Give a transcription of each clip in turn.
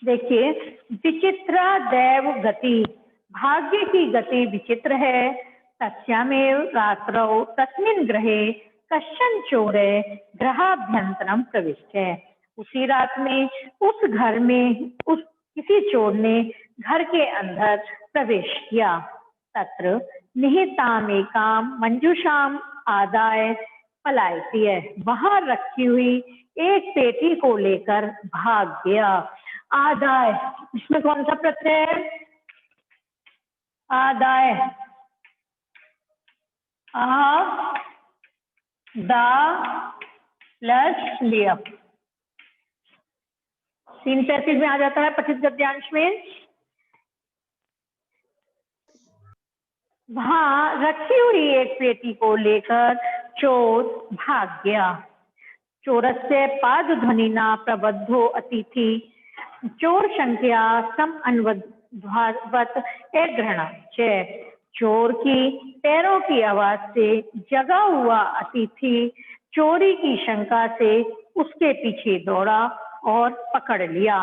देखिए, विचित्रा दैव गति, भाग्य की गति विचित्र है। तस्यामेव रात्रौ तस्मिन् ग्रहे कश्चन चोरे ग्रहाभ्यंतरम प्रविष्ट है। उसी रात में उस घर में उस किसी चोर ने घर के अंदर प्रवेश किया। तत्र निहिताम एकाम मंजूषाम आदाय पलायती है, वहां रखी हुई एक पेटी को लेकर भाग गया। आदाय, इसमें कौन सा प्रत्यय है? आदाय, आ दा प्लस लिया, 335 में आ जाता है पठित गद्यांश में। वहां रखी हुई एक पेटी को लेकर चोर भाग गया। चोरस्य पाद ध्वनिना प्रबद्धो अतिथि चोर संख्या सम अन्वद्वत ग्रहणा। चोर की पैरों की आवाज से जगा हुआ अतिथि चोरी की शंका से उसके पीछे दौड़ा और पकड़ लिया।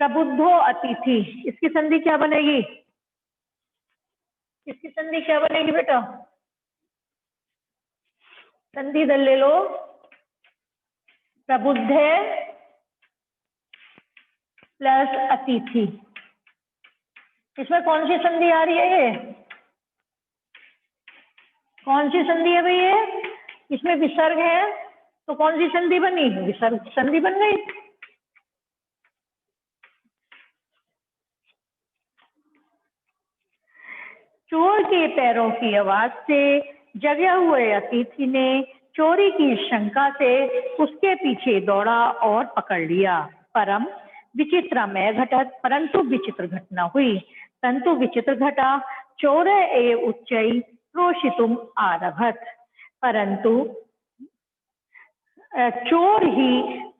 प्रबुद्धो अतिथि, इसकी संधि क्या बनेगी? इसकी संधि क्या बनेगी बेटा? संधि दल ले लो। प्रबुद्धे प्लस अतिथि, इसमें कौन सी संधि आ रही है? ये कौन सी संधि है भाई? ये इसमें विसर्ग है, तो कौन सी संधि बनी? विसर्ग संधि बन गई। चोर के पैरों की आवाज से जगे हुए अतिथि ने चोरी की शंका से उसके पीछे दौड़ा और पकड़ लिया। परम विचित्रमय घटत, परंतु विचित्र घटना हुई। तंतु विचित्र घटा, चोर एव उच्चै क्रोशितुम आरभत, परंतु चोर ही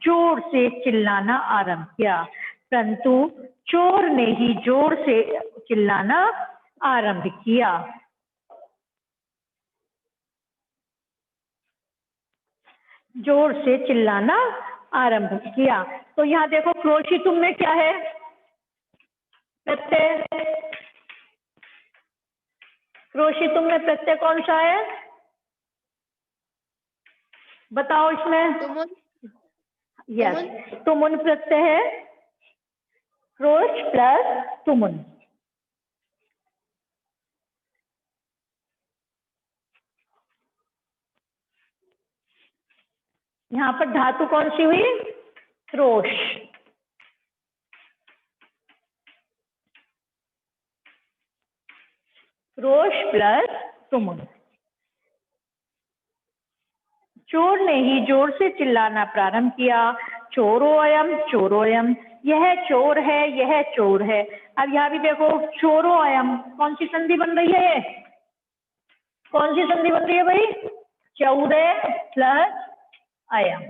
जोर से चिल्लाना आरंभ किया। परंतु चोर ने ही जोर से चिल्लाना आरंभ किया। जोर से चिल्लाना आरंभ किया। तो यहाँ देखो, क्रोशितुम में क्या है? प्रत्यय। क्रोशितुम में प्रत्यय कौन सा है? बताओ इसमें। यस, तुमुन प्रत्यय है। क्रोश प्लस तुमुन। यहाँ पर धातु कौन सी हुई? क्रोश। क्रोश प्लस तुमुन। चोर ने ही जोर से चिल्लाना प्रारंभ किया। चोरोयम चोरोयम, यह चोर है, यह चोर है। अब यहाँ भी देखो, चोरोयम, कौन सी संधि बन रही है? ये कौन सी संधि बन रही है भाई? चौरे प्लस अयम,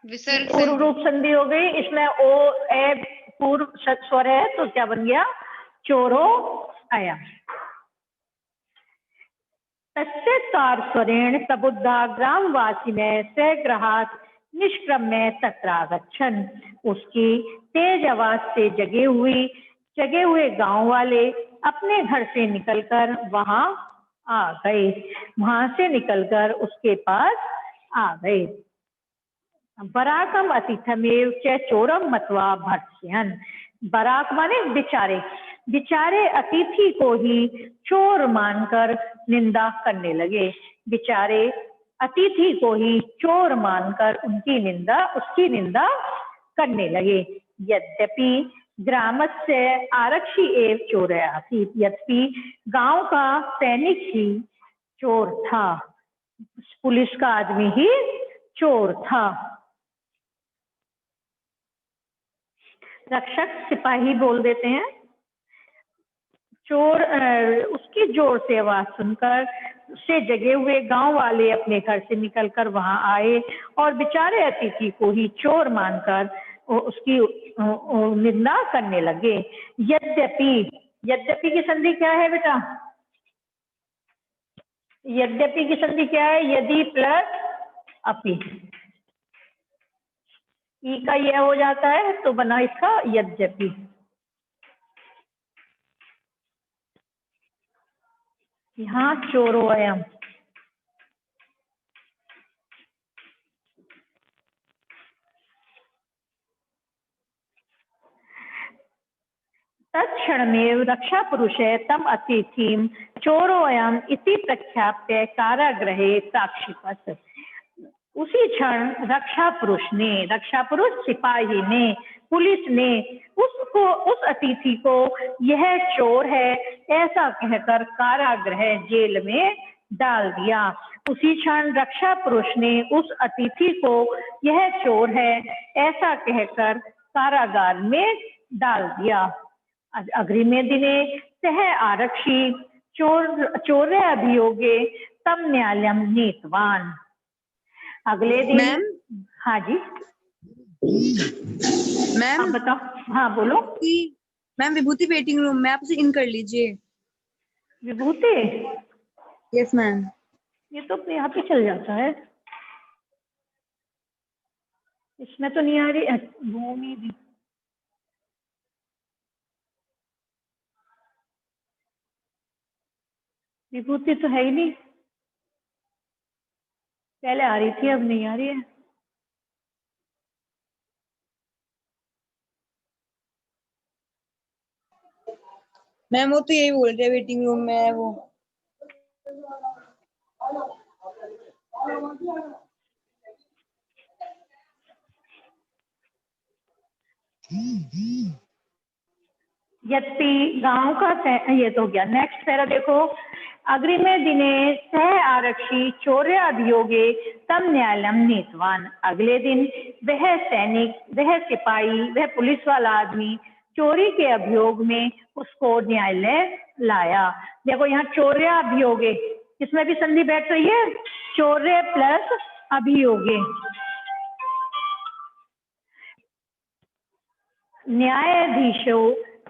पूर्व रूप संधि हो गई। इसमें ओ ए पूर्व स्वर है, तो क्या बन गया? चोरो अयम। तस्य तारस्वरेण प्रबुद्धा ग्रामवासिने सग्रहात् निष्क्रम्य तत्रागच्छन्, उसकी तेज आवाज से जगे हुए गांव वाले अपने घर से निकलकर वहां आ गए। वहां से निकलकर उसके पास आ गए। बराकम अतिथमेव च चोरम मत्वा भर्त्सयन्, बराक माने बेचारे, बेचारे अतिथि को ही चोर मानकर निंदा करने लगे। बेचारे अतिथि को ही चोर मानकर उसकी निंदा करने लगे। यद्यपि ग्रामस्य आरक्षी एव चोर आसीत्, यद्यपि गांव का सैनिक ही चोर था, पुलिस का आदमी ही चोर था। रक्षक सिपाही बोल देते हैं। चोर उसकी जोर से आवाज सुनकर उससे जगे हुए गांव वाले अपने घर से निकलकर वहां आए और बेचारे अतिथि को ही चोर मानकर उसकी निंदा करने लगे। यद्यपि, यद्यपि की संधि क्या है बेटा? यद्यपि की संधि क्या है? यदि प्लस अपि। ई का यह हो जाता है तो बना इसका यद्यपि। यहाँ चोरोयम, तत्क्षणमेव रक्षा पुरुषे तम अतिथिम चोरोयम इति प्रख्याप्य कारागृहे प्राक्षिपत। उसी क्षण रक्षा पुरुष सिपाही ने, पुलिस ने उसको, उस अतिथि को यह चोर है ऐसा कहकर कारागृह जेल में डाल दिया। उसी क्षण रक्षा पुरुष ने उस अतिथि को यह चोर है ऐसा कहकर कारागार में डाल दिया। अग्रिमे दिने सह आरक्षी चोर्य अभियोगे तम न्यायालयम नीतवान। अगले दिन मैम। हाँ जी मैम। आप बताओ। हाँ बोलो। मैम विभूति वेटिंग रूम में, आप उसे इन कर लीजिए। विभूति? Yes ma'am. ये तो अपने यहाँ पे चल जाता है, इसमें तो नहीं आ रही। भूमि भी, विभूति तो है ही नहीं, पहले आ रही थी अब नहीं आ रही है। मैम वो तो यही बोल रहे हैं, वेटिंग रूम में है वो। यद्यपि गांव का ये तो हो गया। नेक्स्ट पैरा देखो। अग्रिमे दिने सह आरक्षी चौर्य अभियोगे तम न्यायालयम नीतवान। अगले दिन वह सैनिक, वह सिपाही, वह पुलिस वाला आदमी चोरी के अभियोग में उसको न्यायालय लाया। देखो यहाँ चौर्य अभियोगे, इसमें भी संधि बैठ रही है, चौर्य प्लस अभियोगे। न्यायाधीशो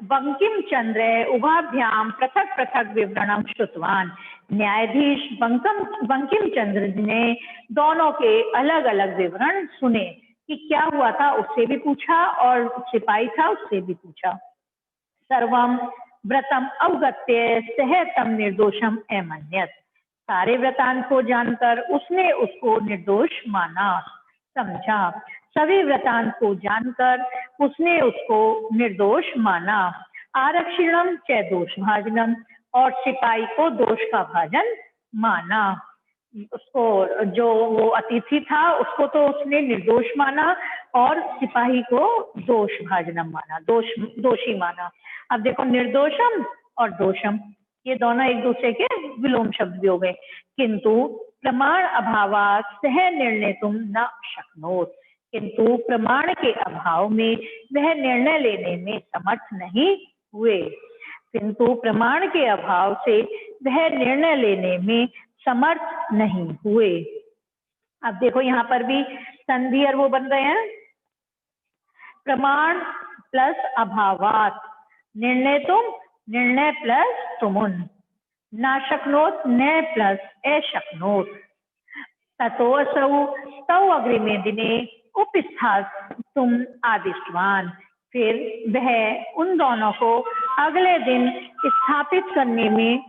बंकिम चंद्र उभाभ्याम पृथक पृथक विवरणम श्रुतवान। न्यायाधीश बंकिम चंद्र ने दोनों के अलग अलग विवरण सुने कि क्या हुआ था, उससे भी पूछा और सिपाही था उससे भी पूछा। सर्वम व्रतम अवगत्य सह तम निर्दोषम अमन्यत। सारे वृतांत को जानकर उसने उसको निर्दोष माना, समझा। सभी वृतांत को जानकर उसने उसको निर्दोष माना। आरक्षिणम च दोष भाजनम, और सिपाही को दोष का भाजन माना। उसको, जो वो अतिथि था उसको तो उसने निर्दोष माना और सिपाही को दोष भाजनम माना, दोषी माना। अब देखो निर्दोषम और दोषम ये दोनों एक दूसरे के विलोम शब्द भी हो गए। किंतु प्रमाण अभावात् सह निर्णय तुम न शक्नोत। किंतु प्रमाण के अभाव में वह निर्णय लेने में समर्थ नहीं हुए। किंतु प्रमाण के अभाव से वह निर्णय लेने में समर्थ नहीं हुए। अब देखो यहाँ पर भी संधि और वो बन रहे हैं। प्रमाण प्लस अभावात, निर्णय तुम, निर्णय प्लस तुमुन, ना शक्नोत न प्लस अशक्नोत। ततोऽसौ तौ अग्रिमे दिने उपस्थात तुम आदिष्टवान। फिर वह उन दोनों को अगले दिन स्थापित करने में,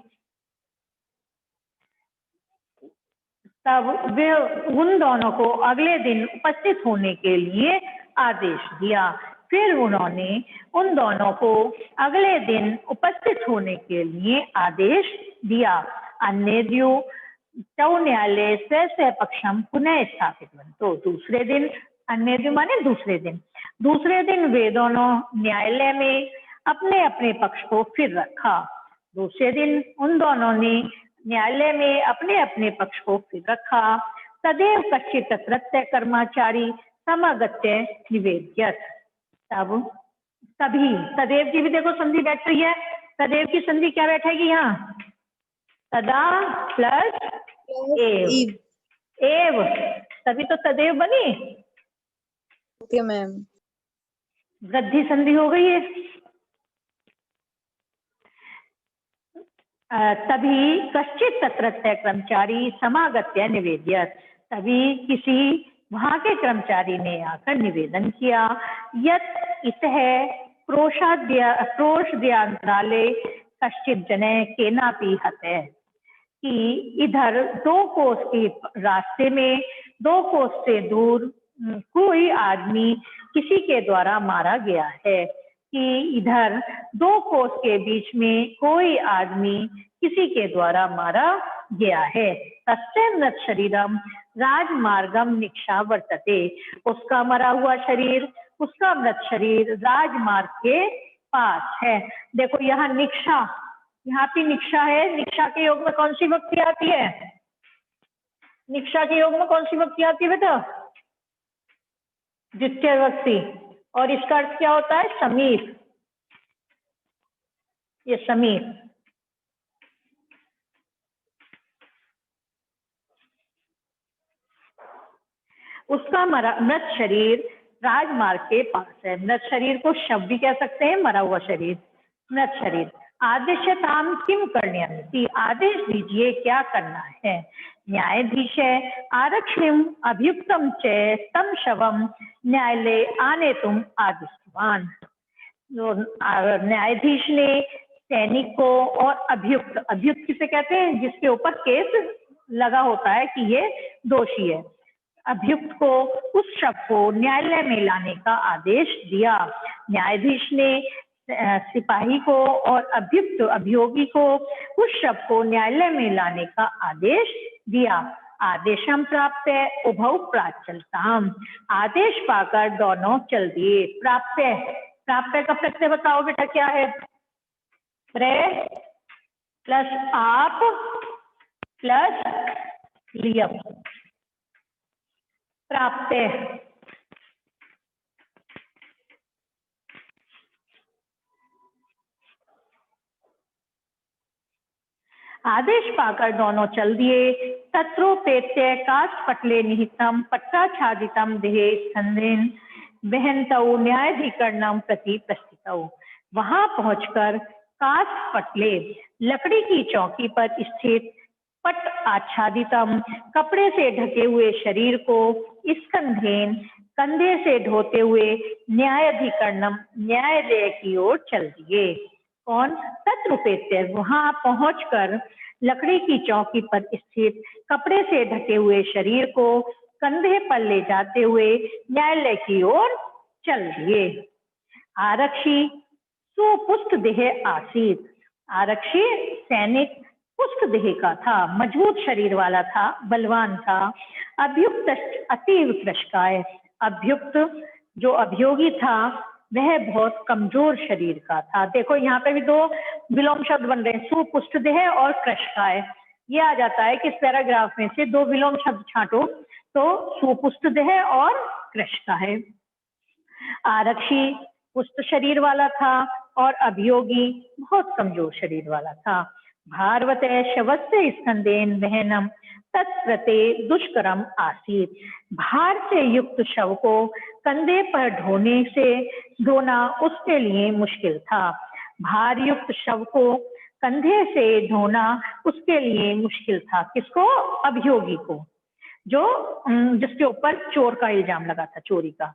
तब वे उन दोनों को अगले दिन उपस्थित होने के लिए आदेश दिया। फिर उन्होंने उन दोनों को अगले दिन उपस्थित होने के लिए आदेश दिया। अन्यद्यु तौ न्यायालय से पक्षम पुनः स्थापित। तो दूसरे दिन, अन्यद्यु माने दूसरे दिन वे दोनों न्यायालय में अपने अपने पक्ष को फिर रखा। दूसरे दिन उन दोनों ने न्यायालय में अपने अपने पक्ष को फिर रखा। तदेव कश्चित् तत्रत्य कर्मचारी समागत्य निवेद्यत। तब तभी, तदेव की भी देखो संधि बैठ रही है। तदेव की संधि क्या बैठेगी यहाँ? तदा प्लस एव, एव, तभी तो तदेव बनी। Okay ma'am. वृद्धि संधि हो गई है। तभी कश्चित् तत्रत्य कर्मचारी समागत्य निवेद्यत। तभी किसी वहां के कर्मचारी ने आकर निवेदन किया, यत् इतः क्रोशाद्यंतराले कश्चित् जने केनापि हते, कि इधर 2 कोस के रास्ते में 2 कोस से दूर कोई आदमी किसी के द्वारा मारा गया है, कि इधर 2 कोस के बीच में कोई आदमी किसी के द्वारा मारा गया है। तस्य मृत शरीरम राजमार्गम निक्षा वर्तते, उसका मरा हुआ शरीर, उसका मृत शरीर राजमार्ग के पास है। देखो यहाँ निक्षा, यहाँ पे निक्षा है। निक्षा के योग में कौन सी विभक्ति आती है? निक्षा के योग में कौन सी विभक्ति आती है बेटा? द्वितीय विभक्ति। और इसका अर्थ क्या होता है? समीप। ये समीप। उसका मृत शरीर राजमार्ग के पास है। मृत शरीर को शव भी कह सकते हैं, मरा हुआ शरीर, मृत शरीर। आदेशताम किम करण्यमिति, आदेश दीजिए क्या करना है। न्यायाधीश आरक्षिम अभियुक्तम च तम शवम न्यायालय आने तुम आदिष्टवान। न्यायाधीश ने सैनिक को और अभियुक्त, अभियुक्त किसे कहते हैं? जिसके ऊपर केस लगा होता है कि ये दोषी है, अभियुक्त को उस शव को न्यायालय में लाने का आदेश दिया। न्यायाधीश ने सिपाही को और अभियुक्त अभियोगी को उस शव को न्यायालय में लाने का आदेश दिया। आदेशम प्राप्त उभौ प्राचलताम, आदेश पाकर दोनों चल दिए। प्राप्त, प्राप्त का प्रत्यय बताओ बेटा क्या है? प्रे प्लस आप प्लस लियम, प्राप्त। आदेश पाकर दोनों चल दिए। तत्रोपेत्य काष्ठ पटले निहितम पट्टाच्छादितम देहे स्कंदेन बहनतौ न्यायाधिकरणम प्रति प्रस्थितौ। वहां पहुंचकर काष्ठ पटले, लकड़ी की चौकी पर स्थित पट आच्छादितम, कपड़े से ढके हुए शरीर को स्कंधेन, कंधे से ढोते हुए न्यायाधिकरणम, न्यायालय की ओर चल दिए। कौन? तत्रुपेत्य, वहां पहुंचकर लकड़ी की चौकी पर स्थित कपड़े से ढके हुए शरीर को कंधे पर ले जाते हुए न्यायालय की ओर चल दिए। आरक्षी सुपुष्ट देह आसीत, आरक्षी सैनिक पुष्ट देह का था, मजबूत शरीर वाला था, बलवान था। अभियुक्त अतीव कृशकाय, अभियुक्त जो अभियोगी था वह बहुत कमजोर शरीर का था। देखो यहाँ पे भी 2 विलोम शब्द बन रहे हैं, सुपुष्ट देह और कृशकाय। ये आ जाता है कि इस पैराग्राफ में से 2 विलोम शब्द छांटो तो सुपुष्ट देह और कृशकाय। आरक्षी पुष्ट शरीर वाला था और अभियोगी बहुत कमजोर शरीर वाला था। भारवत शवस्य स्कंदेन वहनम तत्प्रते दुष्करम आसीत, भार से युक्त शव को कंधे पर ढोना उसके लिए मुश्किल था। भार युक्त शव को कंधे से ढोना उसके लिए मुश्किल था। किसको? अभियोगी को, जो जिसके ऊपर चोर का इल्जाम लगा था, चोरी का।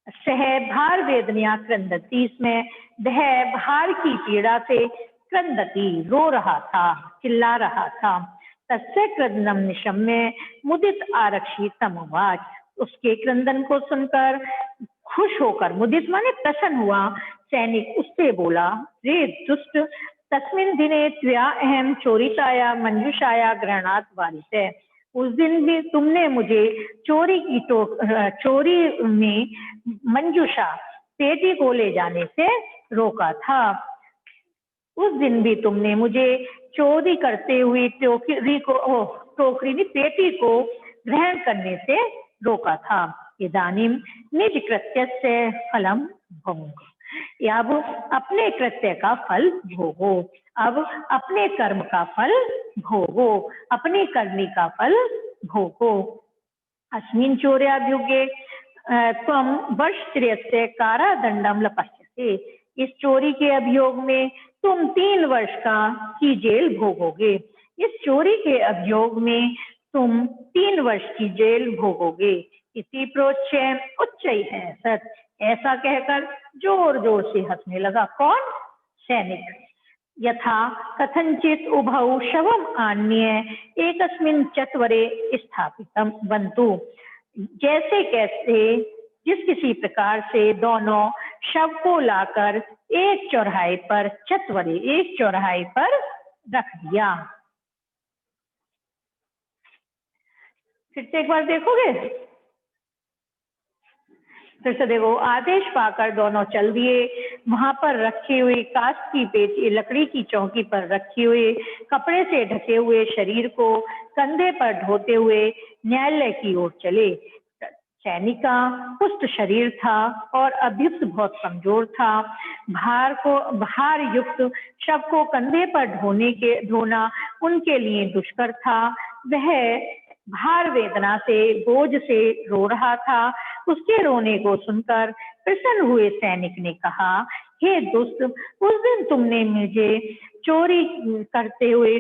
सह भार वेदनिया क्रंदती, इसमें वह भार की पीड़ा से क्रंदती, रो रहा था, चिल्ला रहा था। तस्य क्रंदनम निशम्य मुदित आरक्षी तमुवाच, उसके क्रंदन को सुनकर खुश होकर, मुदित माने प्रसन्न हुआ, सैनिक उससे बोला, रे दुष्ट, तस्मिन् दिने त्वया अहम चोरिताया मंजुषाया ग्रहणात् वारिते, उस दिन भी तुमने मुझे चोरी में मंजुषा, पेटी को ले जाने से रोका था। उस दिन भी तुमने मुझे चोरी करते हुए पेटी को ग्रहण करने से रोका था। इदानीम निज कृत्य से फलम भोग, अब अपने कृत्य का फल भोगो, अब अपने कर्म का फल भोगो, अपनी करनी का फल भोगो। अस्मिन् चोर्याभियुगे त्वं वर्षत्रयस्य कारादंडम लपस्यसे, इस चोरी के अभियोग में तुम 3 वर्ष की जेल भोगोगे। इस चोरी के अभियोग में तुम 3 वर्ष की जेल भोगोगे। इति प्रोच्य उच्चैः सत्। ऐसा कहकर जोर जोर से हंसने लगा। कौन? सैनिक। यथा कथंचित उभौ शवम आन्य एकस्मिन् चत्वरे स्थापितम बंतु। जैसे कैसे जिस किसी प्रकार से दोनों शव को लाकर एक चौराहे पर, चत्वरे एक चौराहे पर रख दिया। फिर से एक बार देखोगे? फिर से देखो। आदेश पाकर दोनों चल दिए। वहां पर रखी हुई काष्ठ की पेटी, लकड़ी की चौकी पर रखी हुई कपड़े से ढके हुए शरीर को कंधे पर ढोते हुए न्यायालय की ओर चले। सैनिक का पुष्ट शरीर था और अभियुक्त बहुत कमजोर था। भार युक्त शव को कंधे पर ढोना उनके लिए दुष्कर था। वह भार वेदना से, बोझ से रो रहा था। उसके रोने को सुनकर प्रसन्न हुए सैनिक ने कहा, हे दुष्ट, उस दिन तुमने मुझे चोरी करते हुए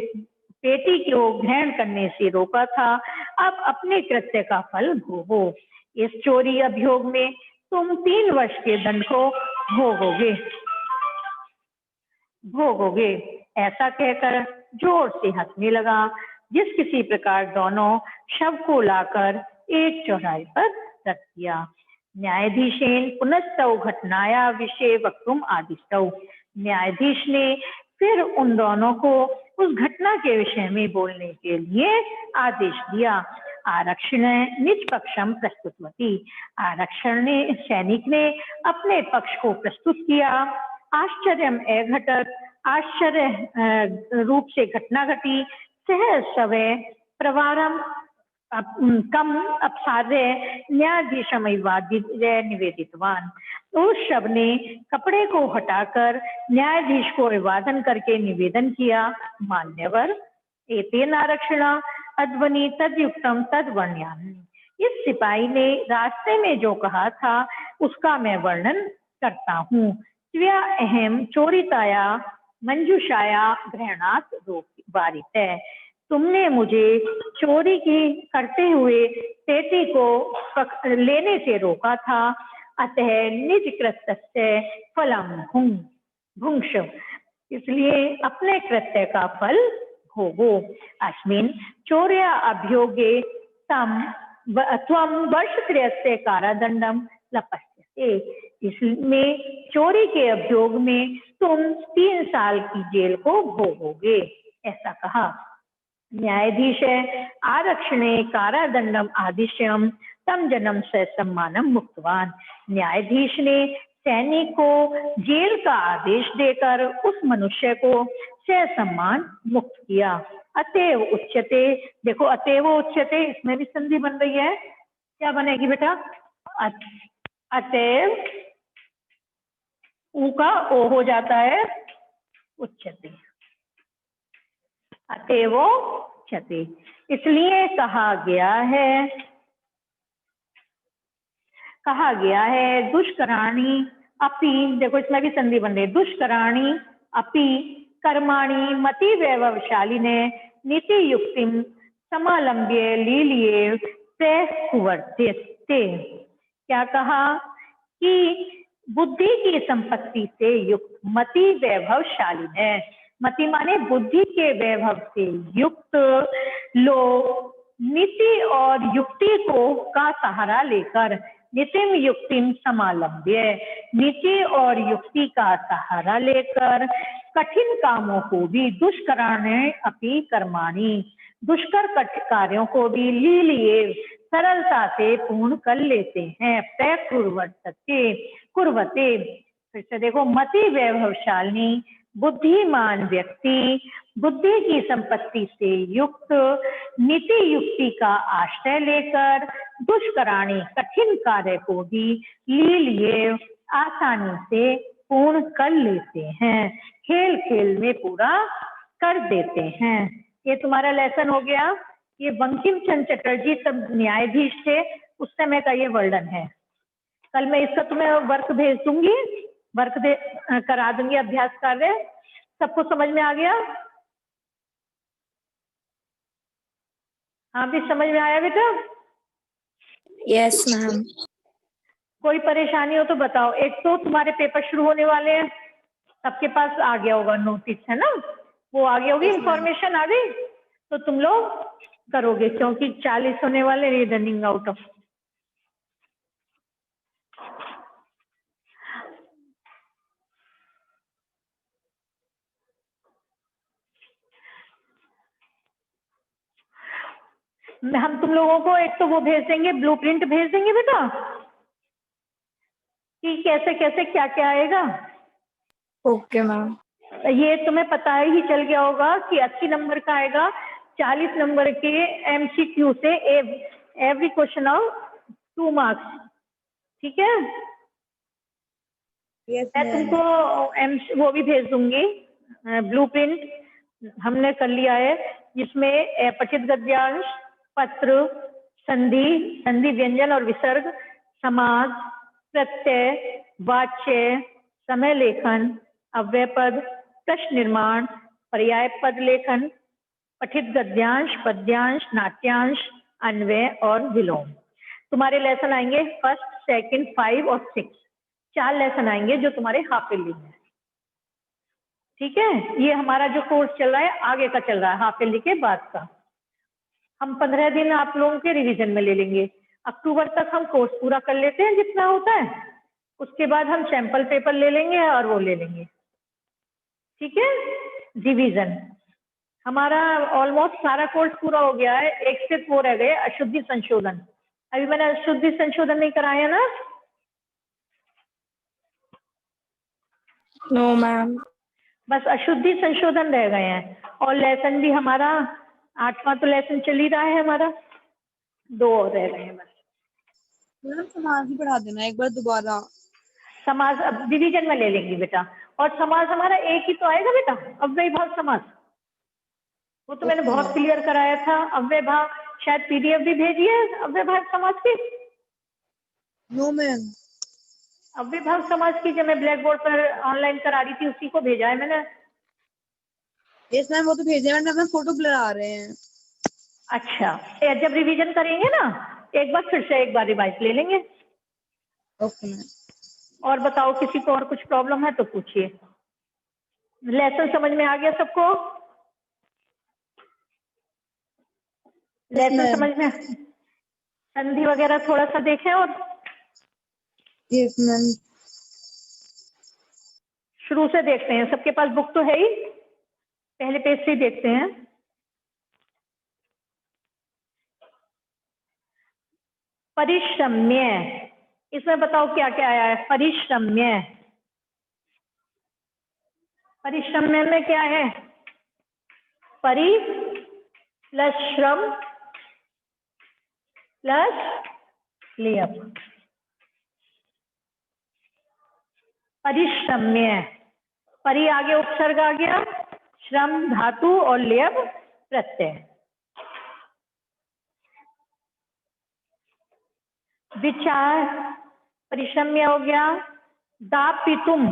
पेटी को ग्रहण करने से रोका था। अब अपने कृत्य का फल भोगो। इस चोरी अभियोग में तुम 3 वर्ष के दंड को भोगोगे। ऐसा कहकर जोर से हंसने लगा। जिस किसी प्रकार दोनों शव को लाकर एक चौराहे पर रख दिया। न्यायाधीशेन पुनस्तौ घटनाया विषय वक्तुम आदिष्टौ। न्यायाधीश ने फिर उन दोनों को उस घटना के विषय में बोलने के लिए आदेश दिया। आरक्षण निष्पक्षम प्रस्तुतवती। आरक्षण ने, सैनिक ने अपने पक्ष को प्रस्तुत किया। आश्चर्यम अघटत। आश्चर्य रूप से घटना घटी। सह सवय प्रवारम कम अपसार्य न्यायाधीशम निवेदितवान। उस शव ने कपड़े को हटाकर न्यायाधीश को अभिवादन करके निवेदन किया, मान्यवर, एतेन आरक्षण अध्वनि तदयुक्तम तद वर्णयामि। इस सिपाही ने रास्ते में जो कहा था उसका मैं वर्णन करता हूँ। त्वया अहम चोरिताया मंजूषाया ग्रहणात् वारित है। तुमने मुझे चोरी की करते हुए पेटी को लेने से रोका था। अतः निज कृत्य फलम भुंक्ष। इसलिए अपने कृत्य का फल भोगो। अस्मिन् चोर्या अभियोगे त्वं वर्षत्रयस्य कारादंडम लपस्यते। इसमें चोरी के अभियोग में तुम 3 साल की जेल को भोगोगे। ऐसा कहा। न्यायाधीश आरक्षणे कारादंडम आदिश्यम तम जन्म से सम्मानम मुक्तवान। न्यायाधीश ने सैनिक को जेल का आदेश देकर उस मनुष्य को सम्मान मुक्त किया। अतएव उच्यते। देखो, अतएव उच्यते, इसमें भी संधि बन रही है। क्या बनेगी बेटा? अतएव ऊ का ओ हो जाता है उच्यते। अतएव उच्यते। इसलिए कहा गया है दुष्कराणी अपि। देखो, इसमें भी संधि बन रही है। दुष्कराणी अपि कर्माणि मति वैभवशालिने नीति युक्तिम समालंब्य लीलिये प्रकुर्वते। क्या कहा कि बुद्धि की संपत्ति से युक्त, मति वैभवशाली है। मति माने बुद्धि के वैभव से युक्त लोग नीति और युक्ति को का सहारा लेकर, नीतिम युक्तिम समालंब्य, नीति और युक्ति का सहारा लेकर कठिन कामों को भी, दुष्कराणे अपि कर्माणि, दुष्कर कार्यों को भी लिए सरलता से पूर्ण कर लेते हैं। कुर्वते। फिर से देखो, मति वैभवशालिनी बुद्धिमान व्यक्ति, बुद्धि की संपत्ति से युक्त, नीति युक्ति का आश्रय लेकर दुष्कराणी कठिन कार्य को भी लिए आसानी से पूर्ण कर लेते हैं, खेल खेल में पूरा कर देते हैं। ये तुम्हारा लेसन हो गया। ये बंकिम चंद्र चटर्जी तब न्यायाधीश थे, उस समय का ये वर्णन है। कल मैं इसका तुम्हें वर्क भेज दूंगी, करा दूंगी अभ्यास कार्य। सबको समझ में आ गया? हाँ भी समझ में आया बेटा? Yes ma'am. कोई परेशानी हो तो बताओ। एक तो तुम्हारे पेपर शुरू होने वाले हैं, सबके पास आ गया होगा नोटिस, है ना? वो आ गई होगी, इंफॉर्मेशन आ गई, तो तुम लोग करोगे क्योंकि 40 होने वाले रनिंग आउट ऑफ। हम तुम लोगों को एक तो वो भेज देंगे, ब्लूप्रिंट भेज देंगे बेटा, कि कैसे कैसे क्या क्या आएगा। Okay ma'am. ये तुम्हें पता ही चल गया होगा कि 80 नंबर का आएगा, 40 नंबर के एमसीक्यू से एवरी क्वेश्चन ऑफ 2 मार्क्स। ठीक है? यस मैं मैम। तुमको वो भी भेज दूंगी, ब्लूप्रिंट हमने कर लिया है, जिसमें पठित गद्यांश, पत्र, संधि, संधि व्यंजन और विसर्ग, समास, प्रत्यय, वाच्य, समय लेखन, अव्यय पद, प्रश्न निर्माण, पर्याय पद लेखन, पठित गद्यांश, पद्यांश, नाट्यांश, अन्वय और विलोम। तुम्हारे लेसन आएंगे 1st, 2nd, 5 और 6, 4 लेसन आएंगे जो तुम्हारे हाफ ईयरली में। ठीक है? ये हमारा जो कोर्स चल रहा है आगे का चल रहा है, हाफ ईयरली के बाद का। हम 15 दिन आप लोगों के रिवीजन में ले लेंगे। अक्टूबर तक हम कोर्स पूरा कर लेते हैं जितना होता है, उसके बाद हम सैंपल पेपर ले लेंगे और वो ले लेंगे। ठीक है? रिवीजन हमारा ऑलमोस्ट सारा कोर्स पूरा हो गया है, एक से 4 रह गए, अशुद्धि संशोधन। अभी मैंने अशुद्धि संशोधन नहीं कराया ना? No ma'am. बस अशुद्धि संशोधन रह गए हैं, और लेसन भी हमारा 8वां तो लेसन चल ही रहा है हमारा, 2 और रह गए हैं बस। मैम समाज ही पढ़ा देना एक बार दोबारा। समाज अब डिवीजन में ले लेंगे बेटा, और समाज हमारा एक ही तो आएगा बेटा, अव्यय भाव समाज। वो तो मैंने बहुत क्लियर कराया था। अव्यय भाव शायद पीडीएफ भी भेजी है अव्यय भाव समाज की। No ma'am. अव्यय भाव समाज की जब मैं ब्लैक बोर्ड पर ऑनलाइन करा रही थी उसी को भेजा है मैंने। यस मैम, वो तो भेजे मैंने, अपना फोटो ब्लर आ रहे हैं। अच्छा, जब रिवीजन करेंगे ना एक बार फिर से एक बार रिवाइज ले लेंगे। Okay ma'am. और बताओ, किसी को और कुछ प्रॉब्लम है तो पूछिए। लेसन समझ में आ गया सबको? लेसन समझ में? संधि वगैरह थोड़ा सा देखें और यस मैम। शुरू से देखते हैं। सबके पास बुक तो है ही, पहले पेज से ही देखते हैं। परिश्रम्य, इसमें बताओ क्या क्या आया है? परिश्रम्य, परिश्रम्य में क्या है? परि प्लस श्रम प्लस लियप। परिश्रम्य, परि आगे उपसर्ग आ गया, श्रम धातु और लियप प्रत्यय। विचार परिश्रम्य हो गया। दापितुम,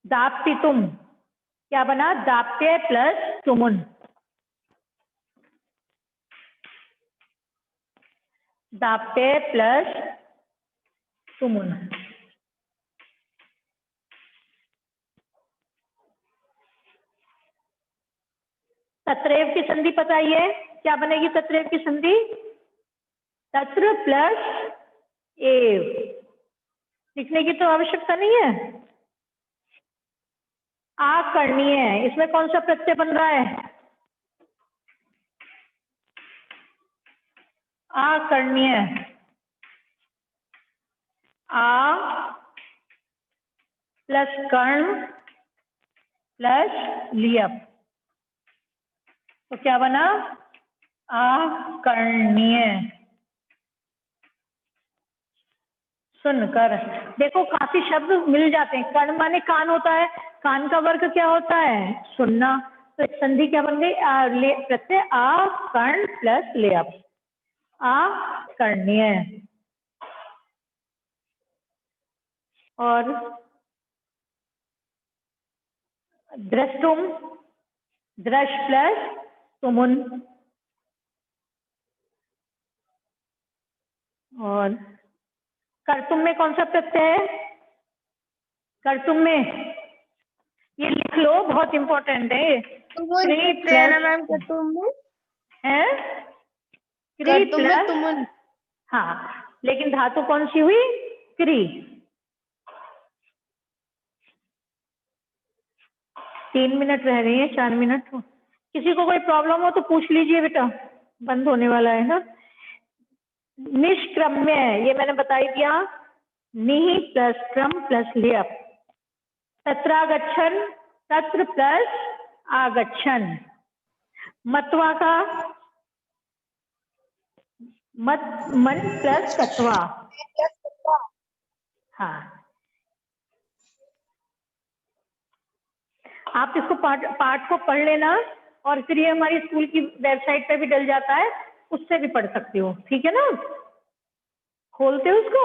दापितुम क्या बना? दाप्य प्लस तुमुन। दाप्य प्लस तुमुन। तत्रेव की संधि पता ही है, क्या बनेगी तत्रेव की संधि? तत्र प्लस एव। लिखने की तो आवश्यकता नहीं है। आकर्णीय, इसमें कौन सा प्रत्यय बन रहा है? आकर्णीय। आ प्लस कर्ण प्लस लियप, तो क्या बना? आकर्णीय। सुनकर देखो, काफी शब्द मिल जाते हैं। कर्ण माने कान होता है, कान का वर्ग क्या होता है? सुनना। तो संधि क्या बन गई? प्रत्यय आ कर्ण प्लस लेप, आकर्णीय। और द्रष्टुम, दृश प्लस तुमुन और कर्तुम में कौन सा प्रत्यय है? कर्तुम में ये लिख लो, बहुत इंपॉर्टेंट है। तुमुन क्री प्रत्यय है ना प्लस मैम, कर्तुम में। है, क्री कर्तुम में प्लस, तुमुन। हाँ, लेकिन धातु कौन सी हुई? क्री। 3 मिनट रह रही है, 4 मिनट। किसी को कोई प्रॉब्लम हो तो पूछ लीजिए बेटा, बंद होने वाला है ना। निष्क्रम्य, ये मैंने बता ही दिया, निहि प्लस क्रम प्लस लेप। तत्रागच्छन, तत्र प्लस आगच्छन। मत्वा का मत, मन प्लस तत्वा। हाँ, आप इसको पाठ को पढ़ लेना, और फिर ये हमारी स्कूल की वेबसाइट पे भी डल जाता है, उससे भी पढ़ सकते हो, ठीक है ना? खोलते हो उसको?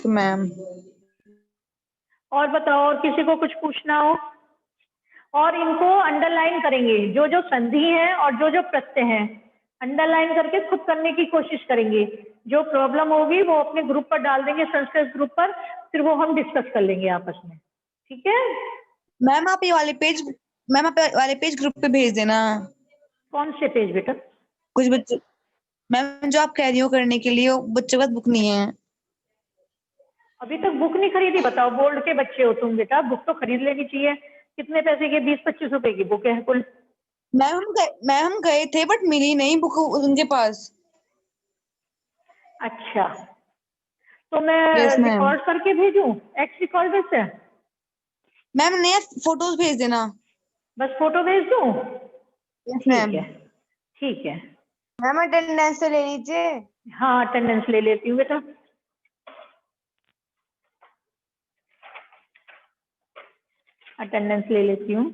मैम और बताओ, और किसी को कुछ पूछना हो? और इनको अंडरलाइन करेंगे, जो जो संधि है और जो जो प्रत्यय है, अंडरलाइन करके खुद करने की कोशिश करेंगे। जो प्रॉब्लम होगी वो अपने ग्रुप पर डाल देंगे, संस्कृत ग्रुप पर, फिर वो हम डिस्कस कर लेंगे आपस में, ठीक है? मैम आप ये वाले पेज, मैम आप ये वाले पेज ग्रुप पे भेज देना। कौन से पेज बेटा? कुछ बच्चे, मैम जो आप कह रही हो करने के लिए, वो बच्चों के पास बुक नहीं है। अभी तक बुक नहीं खरीदी? बताओ, बोर्ड के बच्चे हो तुम बेटा, बुक तो खरीद लेनी चाहिए। कितने पैसे की? 20-25 रुपए की बुक है कुल। मैम हम गए थे बट मिली नहीं बुक उनके पास। अच्छा, तो मैं यस मैम। रिकॉर्ड करके भेजूं एक्स रिकॉर्डर से? मैम नहीं, फोटोज भेज देना। बस फोटो भेज दूं? यस ठीक मैम। है, ठीक है। मैम अटेंडेंस तो ले लीजिए। हाँ, अटेंडेंस ले लेती हूँ बेटा। अटेंडेंस ले लेती हूँ।